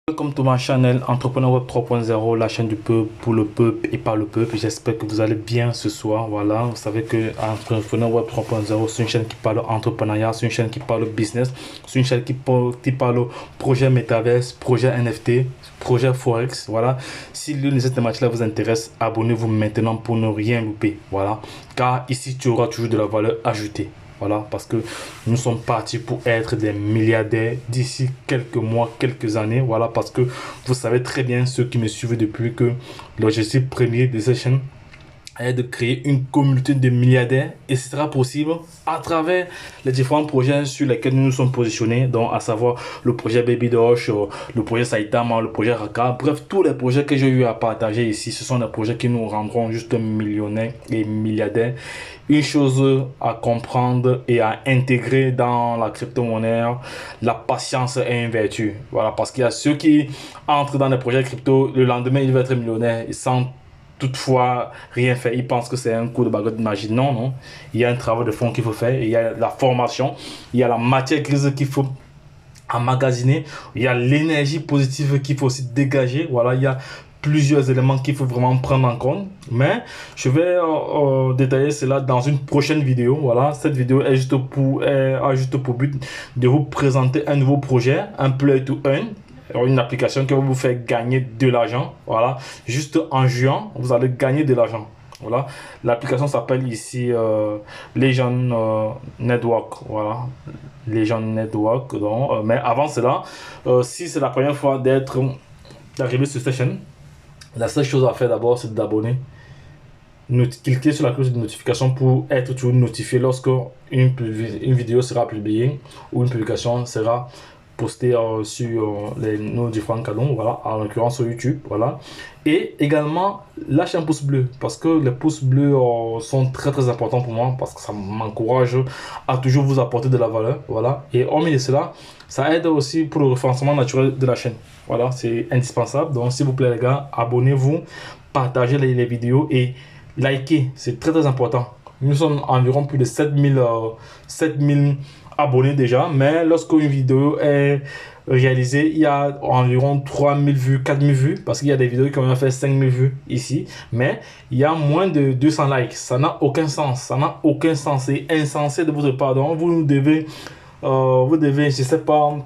Welcome to my channel Entrepreneur Web 3.0, la chaîne du peuple, pour le peuple et par le peuple. J'espère que vous allez bien ce soir. Voilà, vous savez que Entrepreneur Web 3.0, c'est une chaîne qui parle entrepreneuriat, c'est une chaîne qui parle business, c'est une chaîne qui parle projet Metaverse, projet NFT, projet Forex. Voilà, si l'une de ces thématiques-là vous intéresse, abonnez-vous maintenant pour ne rien louper. Voilà, car ici tu auras toujours de la valeur ajoutée. Voilà, parce que nous sommes partis pour être des milliardaires d'ici quelques mois, quelques années. Voilà, parce que vous savez très bien, ceux qui me suivent depuis, que l'objectif premier de cette chaîne est de créer une communauté de milliardaires, et ce sera possible à travers les différents projets sur lesquels nous nous sommes positionnés, donc à savoir le projet Baby Dosh, le projet Saitama, le projet Raka. Bref, tous les projets que j'ai eu à partager ici, ce sont des projets qui nous rendront juste millionnaires et milliardaires. Une chose à comprendre et à intégrer dans la crypto-monnaie, la patience est une vertu. Voilà, parce qu'il y a ceux qui entrent dans des projets crypto, le lendemain ils veulent être millionnaires, ils sentent toutefois rien fait. Ils pensent que c'est un coup de baguette magique. Non, non. Il y a un travail de fond qu'il faut faire. Il y a la formation. Il y a la matière grise qu'il faut emmagasiner. Il y a l'énergie positive qu'il faut aussi dégager. Voilà, il y a plusieurs éléments qu'il faut vraiment prendre en compte. Mais je vais détailler cela dans une prochaine vidéo. Voilà, cette vidéo est juste pour but de vous présenter un nouveau projet, un play to earn. Une application qui va vous faire gagner de l'argent. Voilà, juste en jouant, vous allez gagner de l'argent. Voilà, l'application s'appelle ici Legend Network. Voilà, Legend Network. Donc, mais avant cela, si c'est la première fois d'arriver sur cette chaîne, la seule chose à faire d'abord, c'est d'abonner. Cliquez sur la cloche de notification pour être toujours notifié lorsque une vidéo sera publiée ou une publication sera postée sur nos différents canaux, voilà, en l'occurrence sur YouTube, voilà. Et également lâchez un pouce bleu, parce que les pouces bleus sont très importants pour moi, parce que ça m'encourage à toujours vous apporter de la valeur, voilà. Et hormis de cela, ça aide aussi pour le référencement naturel de la chaîne. Voilà, c'est indispensable. Donc s'il vous plaît les gars, abonnez-vous, partagez les vidéos et likez, c'est très important. Nous sommes environ plus de 7000 abonnés déjà, mais lorsque une vidéo est réalisée, il y a environ 3000 vues, 4000 vues, parce qu'il y a des vidéos qui ont fait 5000 vues ici, mais il y a moins de 200 likes. Ça n'a aucun sens, ça n'a aucun sens, c'est insensé de votre part. Donc vous devez, je sais pas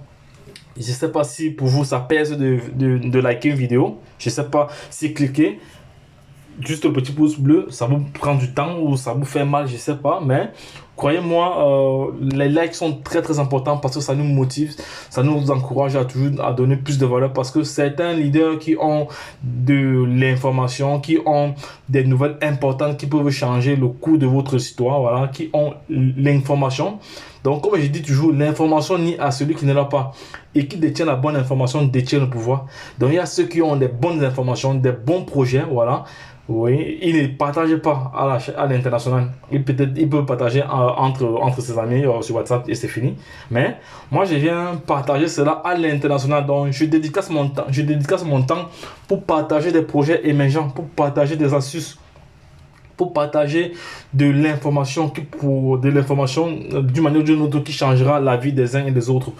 si pour vous ça pèse de liker une vidéo, je sais pas si cliquer juste le petit pouce bleu, ça vous prend du temps ou ça vous fait mal, je sais pas, mais croyez-moi, les likes sont très importants, parce que ça nous motive, ça nous encourage à toujours à donner plus de valeur, parce que certains leaders qui ont de l'information, qui ont des nouvelles importantes qui peuvent changer le cours de votre histoire, voilà, qui ont l'information. Donc, comme je dis toujours, l'information nie à celui qui ne l'a pas. Et qui détient la bonne information détient le pouvoir. Donc, il y a ceux qui ont des bonnes informations, des bons projets, voilà. Oui, ils ne partagent pas à l'international. Ils peuvent partager entre ses amis sur WhatsApp et c'est fini. Mais moi, je viens partager cela à l'international. Donc, je dédicace mon temps pour partager des projets émergents, pour partager des astuces, pour partager de l'information d'une manière ou d'une autre qui changera la vie des uns et des autres.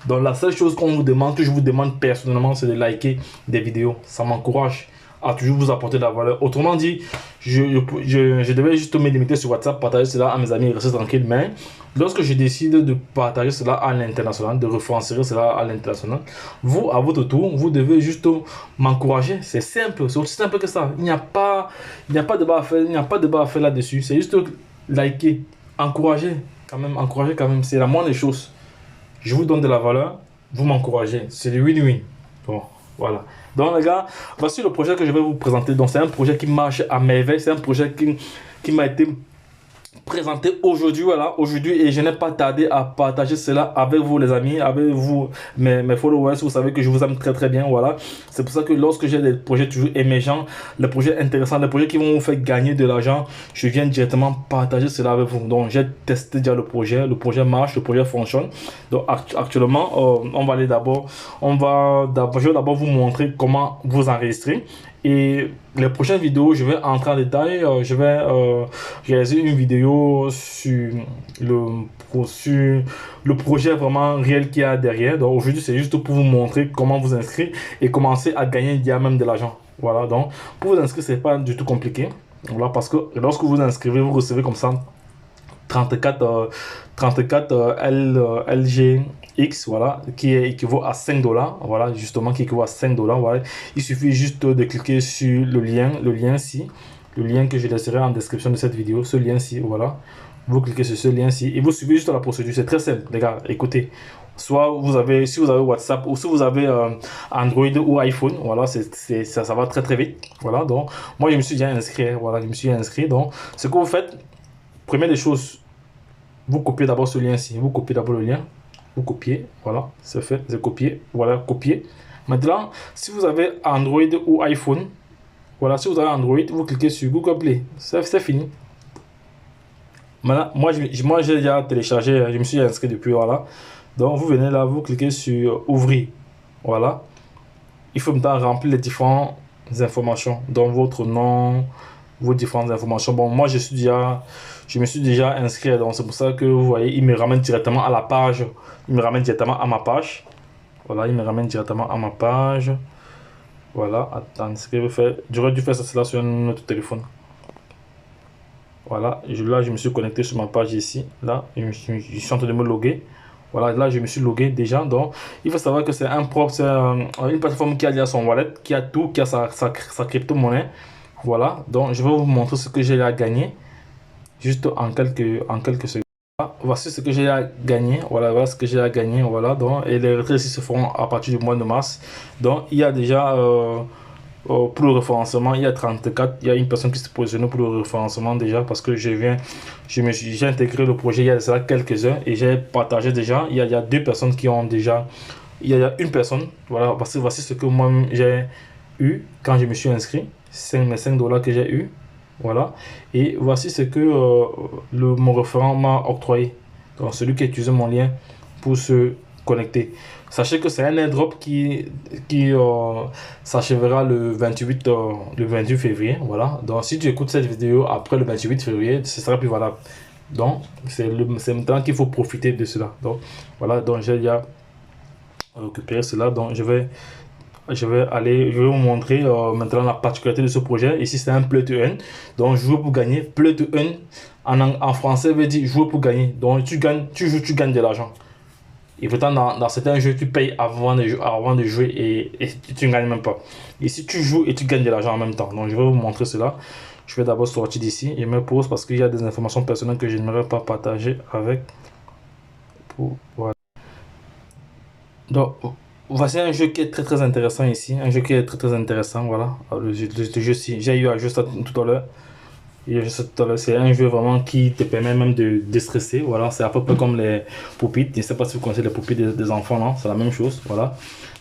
Donc la seule chose qu'on vous demande, que je vous demande personnellement, c'est de liker des vidéos. Ça m'encourage à toujours vous apporter de la valeur. Autrement dit, je devais juste me limiter sur WhatsApp, partager cela à mes amis et rester tranquille. Mais lorsque je décide de partager cela à l'international, de référencer cela à l'international, vous, à votre tour, vous devez juste m'encourager. C'est simple, c'est aussi simple que ça. Il n'y a pas de débat à faire là-dessus. C'est juste liker, encourager quand même. C'est la moindre des choses. Je vous donne de la valeur, vous m'encouragez. C'est le win-win. Bon, voilà. Donc les gars, voici le projet que je vais vous présenter. Donc c'est un projet qui marche à merveille. C'est un projet qui m'a été présenté aujourd'hui, voilà, et je n'ai pas tardé à partager cela avec vous les amis, avec vous mes followers. Vous savez que je vous aime très bien, voilà. C'est pour ça que lorsque j'ai des projets toujours émergents, les projets intéressants, les projets qui vont vous faire gagner de l'argent, je viens directement partager cela avec vous. Donc j'ai testé déjà le projet marche, le projet fonctionne. Donc actuellement, je vais d'abord vous montrer comment vous enregistrer. Et les prochaines vidéos, je vais entrer en détail, je vais réaliser une vidéo vidéo sur sur le projet vraiment réel qu'il y a derrière. Donc aujourd'hui, c'est juste pour vous montrer comment vous inscrire et commencer à gagner il y a même de l'argent. Voilà, donc pour vous inscrire, c'est pas du tout compliqué. Voilà, parce que lorsque vous inscrivez, vous recevez comme ça 34 LGX, voilà, qui équivaut à 5 dollars, voilà, justement, qui équivaut à 5 dollars, voilà. Il suffit juste de cliquer sur le lien-ci, le lien que je laisserai en description de cette vidéo, ce lien-ci, voilà. Vous cliquez sur ce lien-ci et vous suivez juste la procédure, c'est très simple, les gars, écoutez. Soit vous avez, si vous avez WhatsApp ou si vous avez Android ou iPhone, voilà, ça va très très vite, voilà. Donc, moi, je me suis déjà inscrit, voilà, je me suis inscrit. Donc, ce que vous faites, première des choses, vous copiez d'abord ce lien-ci. Vous copiez d'abord le lien. Vous copiez. Voilà, c'est fait. C'est copié. Voilà, copier. Maintenant, si vous avez Android ou iPhone, voilà, si vous avez Android, vous cliquez sur Google Play. C'est fini. Maintenant, moi, j'ai déjà téléchargé. Je me suis inscrit depuis. Voilà. Donc, vous venez là, vous cliquez sur Ouvrir. Voilà. Il faut maintenant remplir les différentes informations. Donc, votre nom, vos différentes informations. Bon, moi, je me suis déjà inscrit, donc c'est pour ça que vous voyez, il me ramène directement à la page. Il me ramène directement à ma page. Voilà, il me ramène directement à ma page. Voilà, attends, ce que je fais, j'aurais dû faire ça cela sur un autre téléphone. Voilà, là, je me suis connecté sur ma page ici. Là, je suis en train de me loguer. Voilà, là, je me suis logué déjà. Donc, il faut savoir que c'est une plateforme qui a déjà son wallet, qui a tout, qui a sa crypto-monnaie. Voilà, donc je vais vous montrer ce que j'ai à gagner juste en quelques secondes. Voici ce que j'ai à gagner. Voilà ce que j'ai à gagner. Voilà, donc, et les retraits ici se feront à partir du mois de mars. Donc, il y a déjà pour le référencement, il y a 34. Il y a une personne qui se positionne pour le référencement déjà parce que j'ai intégré le projet il y a déjà quelques heures et j'ai partagé déjà. Il y a deux personnes qui ont déjà. Il y a une personne. Voilà, voici ce que moi j'ai eu quand je me suis inscrit. Mes 5 dollars que j'ai eu. Voilà. Et voici ce que mon référent m'a octroyé. Donc, celui qui a utilisé mon lien pour se connecter. Sachez que c'est un airdrop qui s'achèvera le 28 février. Voilà. Donc, si tu écoutes cette vidéo après le 28 février, ce sera plus valable. Donc, c'est maintenant qu'il faut profiter de cela. Donc, voilà. Donc, j'ai déjà récupéré cela. Donc, je vais vous montrer maintenant la particularité de ce projet. Ici, c'est un play to earn. Donc, jouer pour gagner. Play to earn, en français, veut dire jouer pour gagner. Donc, tu joues, tu gagnes de l'argent. Et pourtant, dans certains jeux, tu payes avant de jouer et tu ne gagnes même pas. Ici, tu joues et tu gagnes de l'argent en même temps. Donc, je vais vous montrer cela. Je vais d'abord sortir d'ici et me pose parce qu'il y a des informations personnelles que je n'aimerais pas partager avec. Voilà. Donc, voici un jeu qui est très très intéressant ici. Un jeu qui est très très intéressant. Voilà. Le jeu-ci, j'ai eu à jouer ça tout à l'heure. C'est un jeu vraiment qui te permet même de déstresser. Voilà. C'est à peu près comme les poupites. Je ne sais pas si vous connaissez les poupites des enfants. Non, c'est la même chose. Voilà.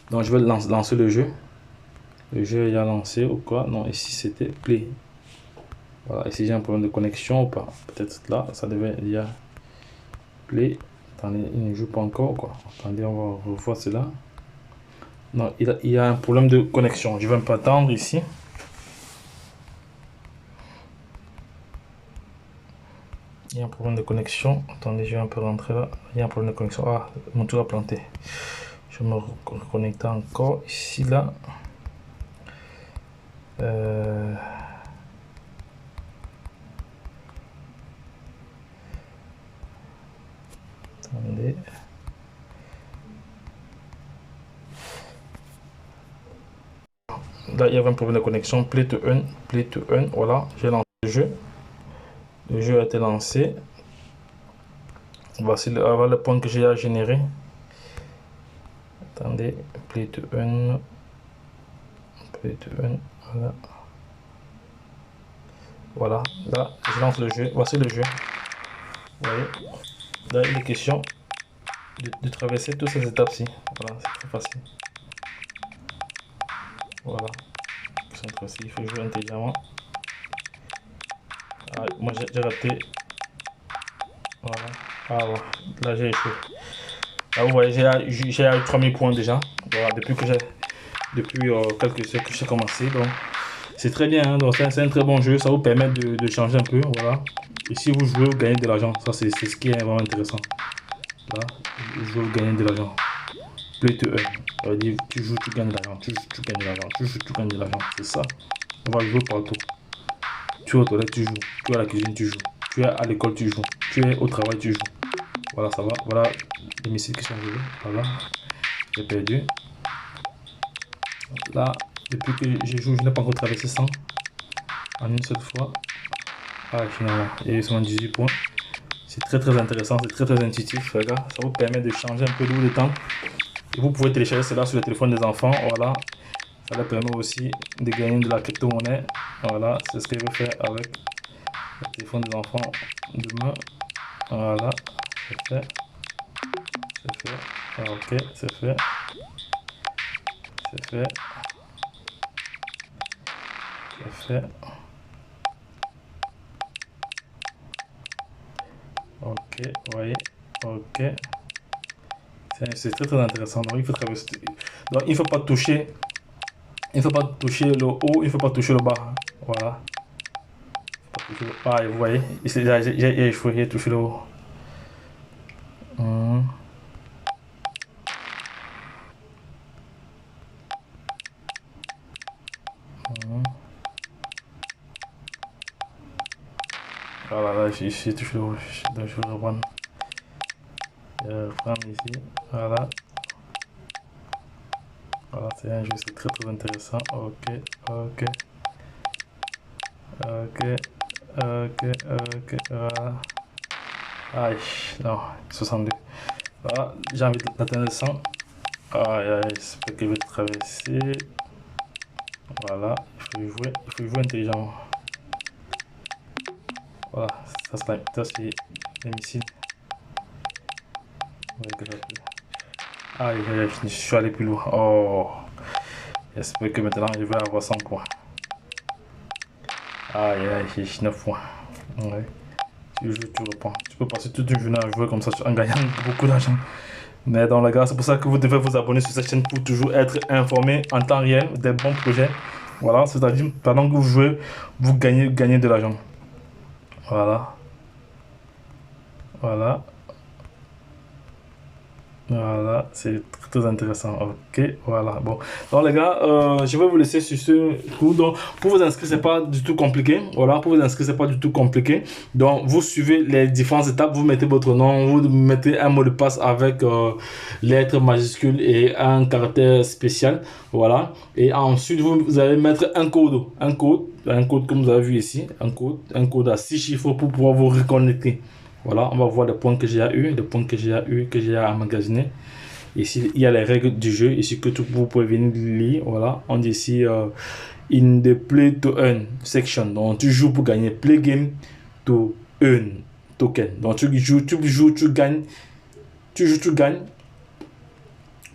Donc je vais lancer le jeu. Le jeu est lancé ou quoi? Non, ici c'était play. Voilà. Ici j'ai un problème de connexion ou pas? Peut-être là, ça devait y a play. Attendez, il ne joue pas encore ou quoi? Attendez, on va revoir cela. Non, il y a un problème de connexion. Je vais un peu attendre ici. Il y a un problème de connexion. Attendez, je vais un peu rentrer là. Il y a un problème de connexion. Ah, mon tour a planté. Je vais me reconnecter encore ici là. Attendez. Là, il y avait un problème de connexion. Play to earn. Voilà, j'ai lancé le jeu. Le jeu a été lancé. Voici le point que j'ai à générer. Attendez, play to earn. Voilà. Voilà, là, je lance le jeu. Voici le jeu. Vous voyez, là, il est question de traverser toutes ces étapes-ci. Voilà, c'est très facile. Voilà, il faut jouer intelligemment. Ah, moi j'ai raté. Voilà. Ah voilà. Là j'ai échoué. Là vous voyez, j'ai eu 3000 points déjà. Voilà, depuis quelques heures que j'ai commencé. Donc c'est très bien, hein. Donc c'est un très bon jeu. Ça vous permet de changer un peu. Voilà. Et si vous jouez, vous gagnez de l'argent. Ça, c'est ce qui est vraiment intéressant. Là, vous jouez, vous gagnez de l'argent. Play to earn. Ça veut dire, tu joues, tu gagnes de l'argent. Tu joues, tu gagnes de l'argent. Tu joues, tu gagnes de l'argent. C'est ça. On va jouer partout. Tu es aux toilettes, tu joues. Tu es à la cuisine, tu joues. Tu es à l'école, tu joues. Tu es au travail, tu joues. Voilà, ça va. Voilà les missiles qui sont arrivés. Voilà. J'ai perdu. Là, depuis que j'ai joué, je n'ai pas encore traversé 100 en une seule fois. Ah, finalement, il y a eu seulement 18 points. C'est très intéressant, c'est très intuitif, les gars. Ça vous permet de changer un peu de temps. Et vous pouvez télécharger cela sur le téléphone des enfants. Voilà. Ça leur permet aussi de gagner de la crypto-monnaie. Voilà, c'est ce que je vais faire avec le téléphone des enfants demain. Voilà, c'est fait. C'est fait. Ah, ok, c'est fait. C'est fait. C'est fait. Ok, vous voyez. Ok. C'est très intéressant. Donc, il faut traverser. Donc, il ne faut pas toucher. Il ne faut pas toucher le haut, il ne faut pas toucher le bas. Voilà. Ah, vous voyez, j'ai touché le haut. Voilà, là, j'ai touché le haut. Donc, je vais reprendre. Je vais reprendre ici. Voilà. Voilà, c'est un jeu, c'est très intéressant. Ok, ok. Ok, ok, ok. Voilà. Aïe, non, 62. Voilà, j'ai envie d'atteindre 100. Aïe, aïe, j'espère que je vais traverser. Voilà, il faut y jouer intelligemment. Voilà, ça c'est les missiles. Aïe, aïe, aïe, je suis allé plus loin. Oh, j'espère que maintenant je vais avoir 100 points. Aïe, aïe, j'ai 9 points. Ouais. Tu joues, tu reprends. Tu peux passer toute une journée à jouer comme ça en gagnant beaucoup d'argent. Mais dans la gare, c'est pour ça que vous devez vous abonner sur cette chaîne pour toujours être informé en temps réel des bons projets. Voilà, c'est-à-dire pendant que vous jouez, vous gagnez de l'argent. Voilà. Voilà. Voilà, c'est très intéressant. Ok, voilà. Bon, donc les gars, je vais vous laisser sur ce coup. Donc, pour vous inscrire, c'est pas du tout compliqué. Voilà, pour vous inscrire, c'est pas du tout compliqué. Donc, vous suivez les différentes étapes. Vous mettez votre nom, vous mettez un mot de passe avec lettres majuscules et un caractère spécial. Voilà. Et ensuite, vous allez mettre un code comme vous avez vu ici, un code à 6 chiffres pour pouvoir vous reconnecter. Voilà, on va voir les points que j'ai eu, que j'ai emmagasinés. Ici, il y a les règles du jeu, ici que vous pouvez venir lire. Voilà, on dit ici in the play to earn section. Donc, tu joues pour gagner. Play game to earn token. Donc, tu joues, tu gagnes. Tu joues, tu gagnes.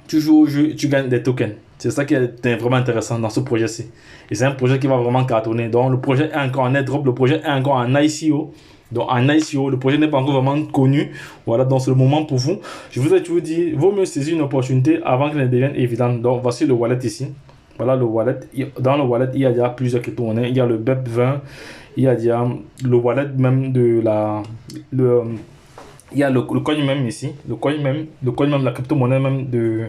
Tu joues au jeu, tu gagnes des tokens. C'est ça qui est vraiment intéressant dans ce projet-ci. Et c'est un projet qui va vraiment cartonner. Donc, le projet est encore en airdrop, le projet est encore en ICO. Donc en ICO, le projet n'est pas encore vraiment connu. Voilà, donc c'est le moment pour vous. Je vous ai toujours dit, vaut mieux saisir une opportunité avant qu'elle ne devienne évidente. Donc voici le wallet ici. Voilà le wallet. Dans le wallet, il y a déjà plusieurs crypto-monnaies. Il y a le BEP20. Il y a déjà le wallet même de la... il y a le coin même ici. Le coin même, la crypto-monnaie même de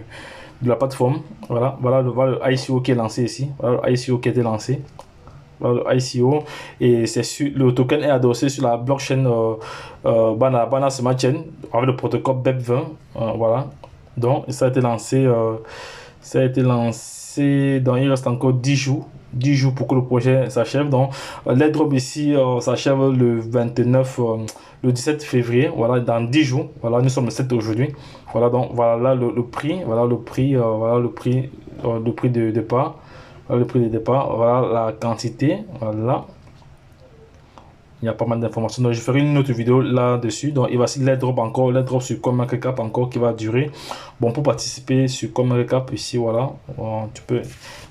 la plateforme. Voilà, voilà le ICO qui est lancé ici. Voilà le ICO qui a été lancé. Le ICO, et le token est adossé sur la blockchain Bana Smart Chain avec le protocole BEP20. Voilà, donc ça a été lancé donc il reste encore 10 jours pour que le projet s'achève. Donc l'airdrop ici s'achève le 17 février. Voilà, dans 10 jours. Voilà, nous sommes le 7 aujourd'hui. Voilà, donc voilà le prix. Voilà le prix de départ. Le prix de départ, voilà la quantité, voilà. Il y a pas mal d'informations. Donc je ferai une autre vidéo là-dessus. Donc il va aussi l'airdrop sur CoinMarketCap encore qui va durer. Bon, pour participer sur CoinMarketCap ici, voilà.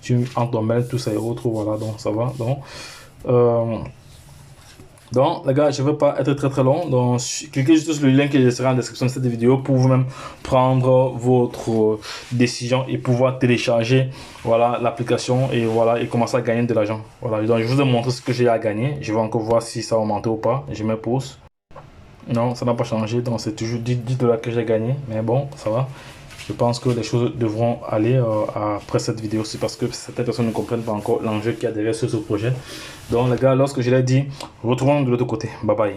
Tu en ton mail, tout ça et autres, voilà, donc ça va. Donc Donc, les gars, je ne veux pas être très long. Donc, cliquez juste sur le lien qui sera en description de cette vidéo pour vous-même prendre votre décision et pouvoir télécharger voilà, l'application et voilà, et commencer à gagner de l'argent. Voilà, donc je vous ai montré ce que j'ai à gagner. Je vais encore voir si ça a augmenté ou pas. Je mets pause. Non, ça n'a pas changé. Donc, c'est toujours 10 $ que j'ai gagné. Mais bon, ça va. Je pense que les choses devront aller après cette vidéo aussi parce que certaines personnes ne comprennent pas encore l'enjeu qu'il y a derrière ce projet. Donc les gars, lorsque je l'ai dit, retrouvons de l'autre côté. Bye bye.